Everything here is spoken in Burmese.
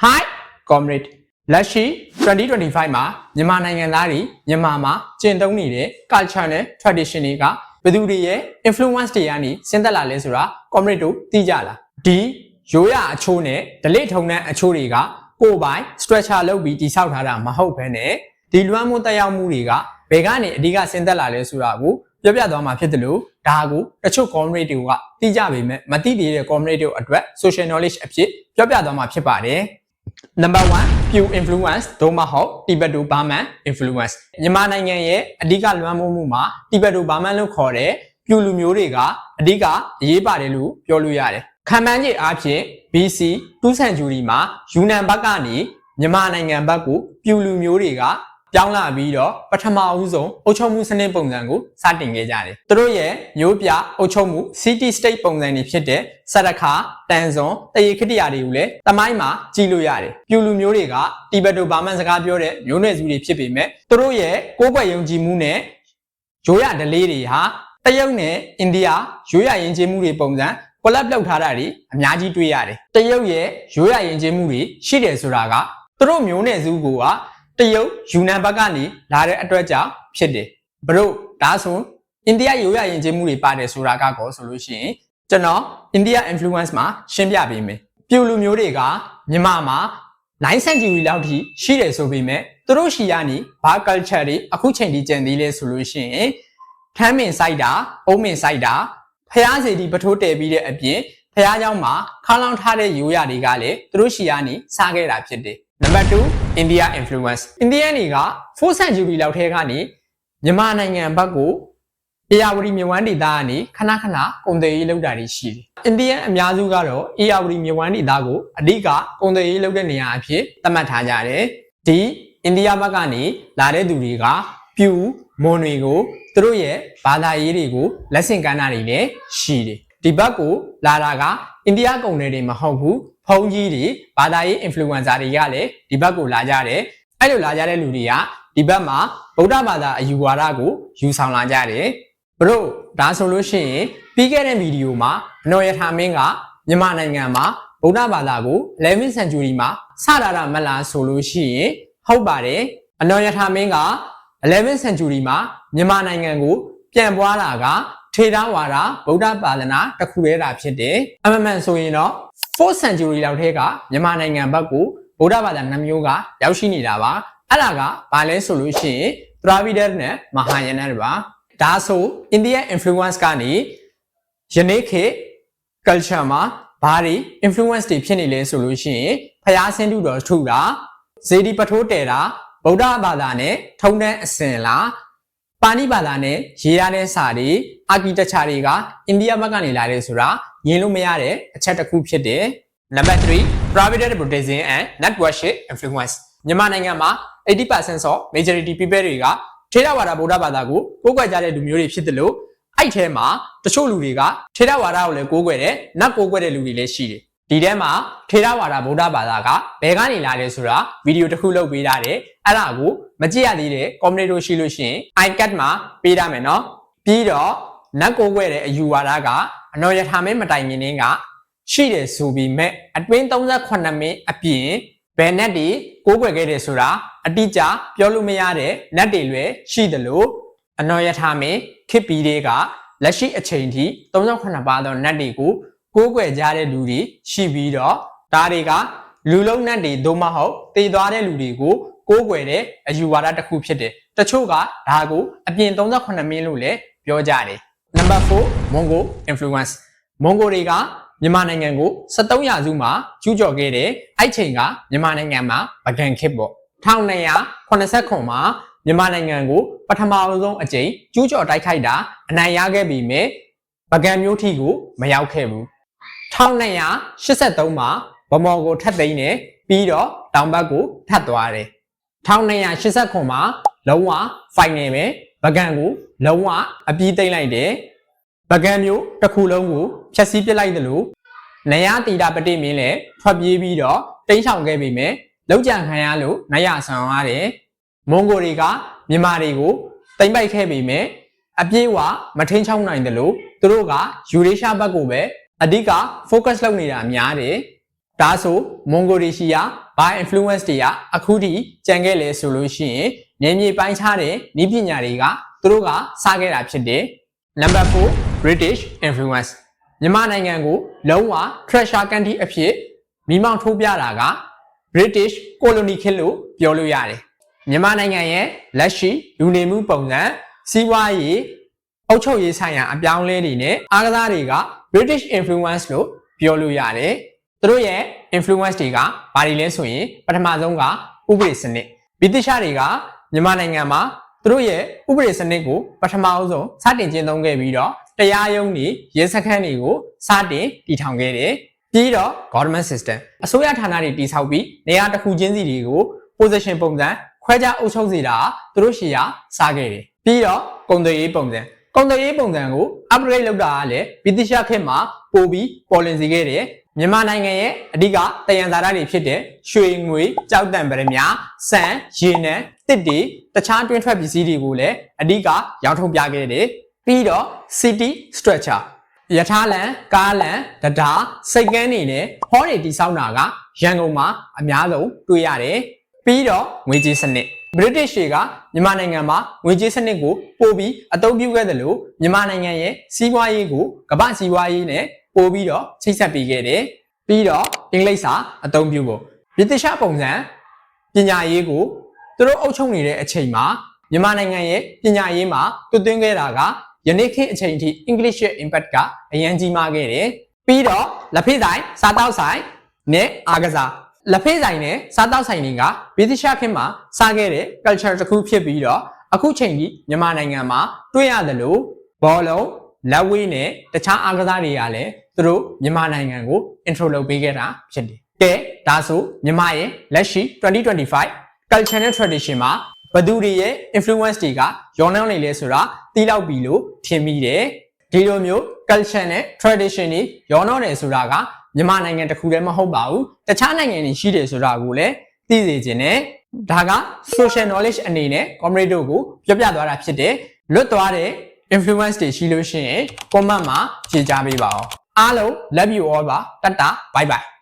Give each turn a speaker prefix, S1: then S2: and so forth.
S1: Hi comrade လက်ရှိ2025မှာမြန်မာနိုင်ငံသားတွေမြန်မာမှာကျင့်သုံးနေတဲ့ culture နဲ့ tradition တွေကဘယ်သူတွေရဲ့ influence တွေကနေဆင်းသက်လာလဲဆိုတာ comrade တို့သိကြလားဒီရိုးရာအချိုးနဲ့ delete ထုံတဲ့အချိုးတွေကကိုယ်ပိုင် structure လုပ်ပြီးတည်ဆောက်ထားတာမဟုတ်ဘဲနဲ့ဒီလွှမ်းမိုးတက်ရောက်မှုတွေကဘယ်ကနေအဓိကဆင်းသက်လာလဲဆိုတာကိုပြောပြသွားမှာဖြစ်တယ်လို့ဒါကိုတချို့ comrade တွေကသိကြပေမဲ့မသိသေးတဲ့ comrade တို့အတွက် social knowledge အဖြစ်ပြောပြသွားမှာဖြစ်ပါတယ် Number 1 Pew influence သို့မဟုတ် Tibeto-Burman influence မြန်မာနိုင်ငံရဲ့အဓိကလွှမ်းမိုးမှုမှာ Tibeto-Burman လို့ခေါ်တဲ့ Pew လူမျိုးတွေကအဓိကအရေးပါတယ်လို့ပြောလို့ရတယ်။ခံမှန်းခြေအားဖြင့် BC 2 century မှာယူနန်ဘက်ကနေမြန်မာနိုင်ငံဘက်ကို Pew လူမျိုးတွေကပြောင်းလာပြီးတော့ပထမဦးဆုံးအုပ်ချုပ်မှုစနစ်ပုံစံကိုစတင်ခဲ့ကြတယ်။သူတို့ရဲ့မျိုးပြအုပ်ချုပ်မှု city state ပုံစံတွေဖြစ်တဲ့စရခါတန်ဇွန်တရေခတ္တရာတွေကိုလည်းတမိုင်းမှာကြည့်လို့ရတယ်။ပြူလူမျိုးတွေကတီဘက်တိုဘာမန်စကားပြောတဲ့မျိုးနွယ်စုတွေဖြစ်ပေမဲ့သူတို့ရဲ့ကိုးကွယ်ယုံကြည်မှုနဲ့ရိုးရာဓလေ့တွေဟာတရုတ်နဲ့အိန္ဒိယရိုးရာယဉ်ကျေးမှုတွေပုံစံcollab လုပ်ထားတာတွေအများကြီးတွေ့ရတယ်။တရုတ်ရဲ့ရိုးရာယဉ်ကျေးမှုတွေရှိတယ်ဆိုတာကသူတို့မျိုးနွယ်စုကတရုတ်ယူနန်ဘက်ကနေလာတဲ့အတွက်ကြောင့်ဖြစ်တယ်ဘလို့ဒါဆိုအိန္ဒိယရိုးရာယဉ်ကျေးမှုတွေပါတယ်ဆိုတာကကောဆိုလို့ရှိရင်ကျွန်တော်အိန္ဒိယ influence မှာရှင်းပြပေးမယ်ပြူလူမျိုးတွေကမြန်မာမှာ9 century လောက်ထိရှိတယ်ဆိုပေမဲ့သူတို့ရှီကနေဘာ culture တွေအခုချိန်ထိကျန်သေးလဲဆိုလို့ရှိရင်ထမ်းမင်စိုက်တာအုံးမင်စိုက်တာဖျားစီတီပထိုးတည်ပြီးတဲ့အပြင်ဖျားเจ้าမှာခါလောင်ထားတဲ့ရိုးရာတွေကလည်းသူတို့ရှီကနေစားခဲ့တာဖြစ်တယ်Number 2 India influence Indian တွေက4 century လောက်ထဲကနေမြန်မာနိုင်ငံဘက်ကိုအေယာဝတီမြဝန်းဒေသကနေခဏကုန်သွယ်ရေးလုပ်တာတွေရှိတယ်။ Indian အများစုကတော့အေယာဝတီမြဝန်းဒေသကိုအဓိကကုန်သွယ်ရေးလုပ်တဲ့နေရာအဖြစ်သတ်မှတ်ထားကြတယ်။ဒီအိန္ဒိယဘက်ကနေလာတဲ့သူတွေကပြူမွန်တွေကိုသူတို့ရဲ့ဘာသာရေးတွေကိုလက်ဆင့်ကမ်းတာတွေလည်းရှိတယ်။ဒီဘက်ကိုလာတာကအိန္ဒိယကုန်တွေမဟုတ်ဘူးဖုန်းကြီးတွေဘာသာရေး influencer တွေကလည်းဒီဘက်ကိုလာကြတယ်အဲ့လိုလာကြတဲ့လူတွေကဒီဘက်မှာဗုဒ္ဓဘာသာအယူဝါဒကိုယူဆောင်လာကြတယ်ဘလို့ဒါဆိုလို့ရှိရင်ပြီးခဲ့တဲ့ဗီဒီယိုမှာအနော်ရထာမင်းကမြန်မာနိုင်ငံမှာဗုဒ္ဓဘာသာကို 11th century မှာစလာတာမလားဆိုလို့ရှိရင်ဟုတ်ပါတယ်အနော်ရထာမင်းက 11th century မှာမြန်မာနိုင်ငံကိုပြန်ပွားလာကထေရဝါဒဗုဒ္ဓဘာသာတစ်ခုတည်းတာဖြစ်တယ်အမှန်ဆိုရင်တော့4th century လောက်ထဲကမြန်မာနိုင်ငံဘက်ကိုဗုဒ္ဓဘာသာနှမျိုးကရောက်ရှိနေတာပါအဲ့ဒါကဘာလဲဆိုလို့ရှိရင် Dravidian နဲ့ Mahayana တွေပါဒါဆို Indian influence ကနေယနေ့ခေတ် culture မှာဘာတွေ influence တွေဖြစ်နေလဲဆိုလို့ရှိရင်ဖျားဆင်းတုတော်ထုတာဇေဒီပထိုးတဲတာဗုဒ္ဓဘာသာနဲ့ထုံးတဲ့အစဉ်လားပါဠိဘာသာနဲ့ရေးရတဲ့စာတွေ architecture တွေကအိန္ဒိယဘက်ကနေလာတယ်ဆိုတာညင်လို့မရတဲ့အချက်တစ်ခုဖြစ်တယ်Number 3 Dravidian Buddhism and Networship influence မြန်မာနိုင်ငံမှာ 80% of majority people တွေကထေရဝါဒဗုဒ္ဓဘာသာကိုကိုးကွယ်ကြတဲ့လူမျိုးတွေဖြစ်တယ်လို့အဲ့ထဲမှာတချို့လူတွေကထေရဝါဒကိုလည်းကိုးကွယ်တယ်နတ်ကိုးကွယ်တဲ့လူတွေလည်းရှိတယ်ဒီထဲမှာထေရဝါဒဗုဒ္ဓဘာသာကဘယ်ကနေလာလဲဆိုတာဗီဒီယိုတစ်ခုလုပ်ပေးထားတယ်အဲ့ဒါကိုမကြည့်ရသေးတဲ့ comment တို့ရှိလို့ရှိရင် icon မှာပေးထားမယ်နော်ပြီးတော့နတ်ကိုးကွယ်တဲ့အယူဝါဒကအနော်ရထာမင်းမတိုင်ခင်ကရှိတယ်ဆိုပြီးမဲ့အတွင်း38မင်းအပြင်ဘယ်နက်တွေကိုးကွယ်ခဲ့တယ်ဆိုတာအတိအကျပြောလို့မရတဲ့နက်တွေလည်းရှိတယ်လို့အနော်ရထာမင်းခေတ်ပြီးတွေကလက်ရှိအချိန်ထိ38ပါးသောနက်တွေကိုကိုးကွယ်ကြတဲ့လူတွေရှိပြီးတော့ဒါတွေကလူလုံးနက်တွေသို့မဟုတ်တည်သွားတဲ့လူတွေကိုကိုးကွယ်တဲ့အယူဝါဒတစ်ခုဖြစ်တယ်တချို့ကဒါကိုအပြင်38မင်းလို့လည်းပြောကြတယ် Number 4 Mongol influence Mongol တွေကမြန်မာနိုင်ငံကို73ရာစုမှာကျူးကျော်ခဲ့တဲ့အဲ့ချိန်ကမြန်မာနိုင်ငံမှာပကံခေတ်ပေါ့1289မှာမြန်မာနိုင်ငံကိုပထမဆုံးအကြိမ်ကျူးကျော်တိုက်ခိုက်တာအနိုင်ရခဲ့ပြီးမြဲပကံမျိုးထီကိုမရောက်ခဲ့ဘူး1283မှာဗမော်ကိုထပ်သိမ်းတယ်ပြီးတော့တောင်ဘက်ကိုထပ်သွားတယ်1289မှာလုံးဝ final ပဲပကံကိုလုံးဝအပြီးသိမ်းလိုက်တယ်ပကံမျိုးတစ်ခုလုံးကိုဖျက်ဆီးပစ်လိုက်တယ်လို့နရတီတာပတိမင်းလည်းထွက်ပြေးပြီးတော့တိမ်းဆောင်ခဲ့ပြီမဲ့လောက်ကြံခံရလို့နရဆောင်ရတယ်မွန်ဂိုတွေကမြန်မာတွေကိုတိမ်ပိုက်ခဲ့ပြီမဲ့အပြေးဝမထိန်ချောင်းနိုင်တယ်လို့သူတို့ကယူရေးရှားဘက်ကိုပဲအဓိက focus လုပ်နေတာများတယ် ဒါဆိုမွန်ဂိုလီရှီယာဘာ influence တွေကအခုထိကြံခဲ့လဲဆိုလို့ရှိရင်နေမြေပိုင်းခြားတဲ့နည်းပညာတွေကသူတို့ကစခဲ့တာဖြစ်တယ်။ Number 4 British influence မြန်မာနိုင်ငံကိုလုံးဝ treasure country အဖြစ်မိမောင်းထိုးပြတာက British colony ခေတ်လို့ပြောလို့ရတယ်။မြန်မာနိုင်ငံရဲ့လက်ရှိလူနေမှုပုံစံစီးပွားရေးအုပ်ချုပ်ရေးဆိုင်ရာအပြောင်းအလဲတွေနဲ့အားကစားတွေက British influence လို့ပြောလို့ရတယ်။သူတို့ရဲ့ influence တွေကဘာတွေလဲဆိုရင်ပထမဆုံးကဥပဒေစနစ်ဗြိတိရှတွေကမြန်မာနိုင်ငံမှာသူတို့ရဲ့ဥပဒေစနစ်ကိုပထမဆုံးစတင်ကျင့်သုံးခဲ့ပြီးတော့တရားရုံးတွေရဲစခန်းတွေကိုစတင်တည်ထောင်ခဲ့တယ်။ပြီးတော့ government system အစိုးရဌာနတွေတည်ဆောက်ပြီးနေရာတစ်ခုချင်းစီတွေကို position ပုံစံခွဲခြားအုပ်ချုပ်စေတာသူတို့ရှေ့ကစခဲ့တယ်။ပြီးတော့ကုန်သွယ်ရေးပုံစံကို upgrade လုပ်တာကလည်းဗြိတိရှခေတ်မှာပိုပြီးပေါ်လင်စေခဲ့တယ်။မြန်မာနိုင်ငံရဲ့အဓိကတယံဇာတတွေဖြစ်တဲ့ရွှေငွေကြောက်တံပရမစံရေနံတစ်တွေတခြားတွင်းထွက်ပစ္စည်းတွေကိုလည်းအဓိကရောင်းထုတ်ပြခဲ့တယ်။ပြီးတော့ city structure ရထားလမ်းကားလမ်းတံတားစိတ်ကမ်းတွေနဲ့ဟောတွေတည်ဆောက်တာကရန်ကုန်မှာအများဆုံးတွေ့ရတယ်။ပြီးတော့ငွေကြေးစနစ် British တွေကမြန်မာနိုင်ငံမှာငွေကြေးစနစ်ကိုပို့ပြီးအသုံးပြုခဲ့တယ်လို့မြန်မာနိုင်ငံရဲ့စီးပွားရေးကိုကမ္ဘာစီးပွားရေးနဲ့ပို့ပြီးတော့ချိတ်ဆက်ပေးခဲ့တယ်။ပြီးတော့အင်္ဂလိပ်စာအသုံးပြုဖို့ဗြိတိရှပုံစံပညာရေးကိုသူတို့အုပ်ချုပ်နေတဲ့အချိန်မှာမြန်မာနိုင်ငံရဲ့ပညာရေးမှာတွတ်သွင်းခဲ့တာကယနေ့ခေတ်အချိန်အထိ English ရဲ့ impact ကအရန်ကြီးမားခဲ့တယ်။ပြီးတော့လက်ဖေးဆိုင်စားတောက်ဆိုင်နဲ့အားကစားလက်ဖေးဆိုင်နဲ့စားတောက်ဆိုင်တွေကဗြိတိရှခေတ်မှာစခဲ့တဲ့ culture တစ်ခုဖြစ်ပြီးတော့အခုချိန်ကြီးမြန်မာနိုင်ငံမှာတွေ့ရတယ်လို့ဘောလုံးလက်ဝေးနဲ့တခြားအားကစားတွေကလည်းသူတို့မြန်မာနိုင်ငံကို intro လုပ်ပေးခဲ့တာဖြစ်တယ်။ကဲဒါဆိုမြန်မာရဲ့လက်ရှိ2025 culture နဲ့ tradition မှာဘယ်သူတွေရဲ့ influence တွေကရောနှောင်းနေလဲဆိုတာသိလောက်ပြီလို့ထင်မိတယ်။ဒီလိုမျိုး culture နဲ့ tradition တွေရောနှောင်းတယ်ဆိုတာကမြန်မာနိုင်ငံတစ်ခုတည်းမဟုတ်ပါဘူး။တခြားနိုင်ငံတွေရှိတယ်ဆိုတာကိုလည်းသိစေချင်တယ်။ဒါက social knowledge အနေနဲ့ comrade တို့ကိုပြောပြသွားတာဖြစ်တယ်။လွတ်သွားတဲ့ influence တွေရှိလို့ရှိရင် comment မှာဖြေကြားပေးပါဦး။အားလုံး love you all ပါတတ်တာ bye bye